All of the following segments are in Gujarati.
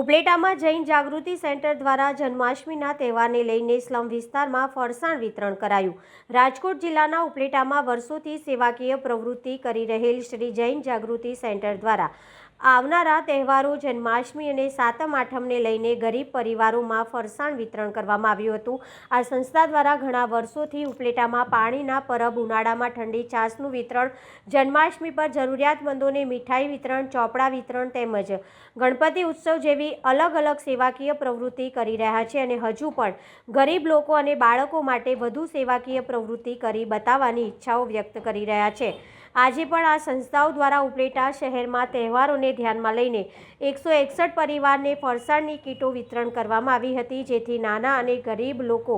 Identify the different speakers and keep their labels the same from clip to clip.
Speaker 1: ઉપલેટામાં જૈન જાગૃતિ સેન્ટર દ્વારા જન્માષ્ટમીના તહેવારને લઈને સ્લમ વિસ્તારમાં ફરસાણ વિતરણ કરાયું। રાજકોટ જિલ્લાના ઉપલેટામાં વર્ષોથી સેવાકીય પ્રવૃત્તિ કરી રહેલ શ્રી જૈન જાગૃતિ સેન્ટર દ્વારા આવનારા તહેવારો જન્માષ્ટમી અને સાતમ આઠમને લઈને ગરીબ પરિવારોમાં ફરસાણ વિતરણ કરવામાં આવ્યું હતું। આ સંસ્થા દ્વારા ઘણા વર્ષોથી ઉપલેટામાં પાણીના પરબ, ઉનાળામાં ઠંડી છાશનું વિતરણ, જન્માષ્ટમી પર જરૂરિયાતમંદોને મીઠાઈ વિતરણ, ચોપડા વિતરણ તેમજ ગણપતિ ઉત્સવ જેવી અલગ અલગ સેવાકીય પ્રવૃત્તિ કરી રહ્યા છે અને હજુ પણ ગરીબ લોકો અને બાળકો માટે વધુ સેવાકીય પ્રવૃત્તિ કરી બતાવવાની ઈચ્છાઓ વ્યક્ત કરી રહ્યા છે। આજે પણ આ સંસ્થાઓ દ્વારા ઉપલેટા શહેરમાં તહેવારોને ધ્યાનમાં લઈને 161 પરિવારને ફરસાણની કીટો વિતરણ કરવામાં આવી હતી, જેથી નાના અને ગરીબ લોકો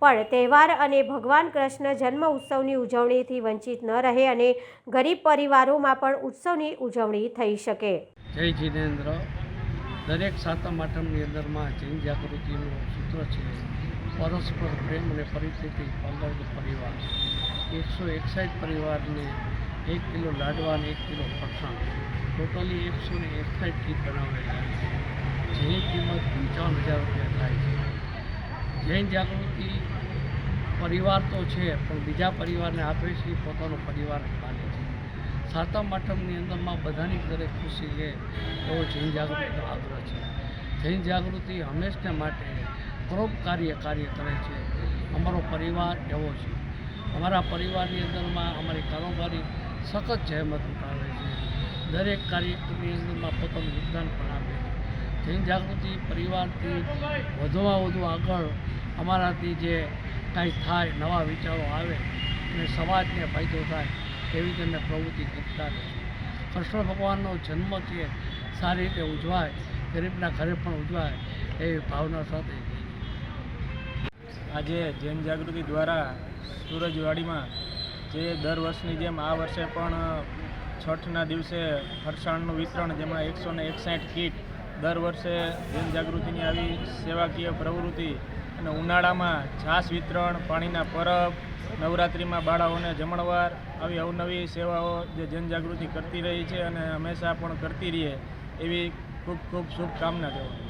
Speaker 1: પણ તહેવાર અને ભગવાન કૃષ્ણ જન્મ ઉત્સવની ઉજવણીથી વંચિત ન રહે અને ગરીબ પરિવારોમાં પણ ઉત્સવની ઉજવણી થઈ શકે।
Speaker 2: જય જીનેન્દ્ર। દરેક સાતમ આઠમની અંદરમાં જૈન જાગૃતિનું સૂત્ર છે પરસ્પર પ્રેમ અને પરિસ્થિતિ પંદર પરિવાર 161 પરિવારને 1 કિલો લાડવા અને 1 કિલો ફરસાણ ટોટલી 161 કીટ બનાવેલી છે, જેની કિંમત 55,000 રૂપિયા થાય છે। જૈન જાગૃતિ પરિવાર તો છે પણ બીજા પરિવારને આપે છે, પોતાનો પરિવાર માને છે। સાતમ આઠમની અંદરમાં બધાની ઘરે ખુશી છે એવો જૈન જાગૃતિનો આગ્રહ છે। જૈન જાગૃતિ હંમેશને માટે પરોપકાર્ય કાર્ય કરે છે। અમારો પરિવાર એવો છે। અમારા પરિવારની અંદરમાં અમારી કારોબારી સખત જહેમત ઉઠાવે છે, દરેક કાર્યક્રમની અંદરમાં પોતાનું યોગદાન પણ આપે છે। જૈન જાગૃતિ પરિવારથી વધુમાં વધુ આગળ અમારાથી જે કાંઈ થાય, નવા વિચારો આવે અને સમાજને ફાયદો થાય એવી જ અમે પ્રવૃત્તિ કરતા રહીશું। કૃષ્ણ ભગવાનનો જન્મ છે સારી રીતે ઉજવાય, ગરીબના ઘરે પણ ઉજવાય એવી ભાવના સાથે
Speaker 3: આજે જૈન જાગૃતિ દ્વારા સુરજવાડીમાં જે દર વર્ષની જેમ આ વર્ષે પણ છઠના દિવસે ફરસાણનું વિતરણ, જેમાં 161 કીટ દર વર્ષે જૈન જાગૃતિની આવી સેવાકીય પ્રવૃત્તિ અને ઉનાળામાં છાશ વિતરણ, પાણીના પરબ, નવરાત્રિમાં બાળાઓને જમણવાર, આવી અવનવી સેવાઓ જે જૈન જાગૃતિ કરતી રહી છે અને હંમેશા પણ કરતી રહે એવી ખૂબ ખૂબ શુભકામના દેવા।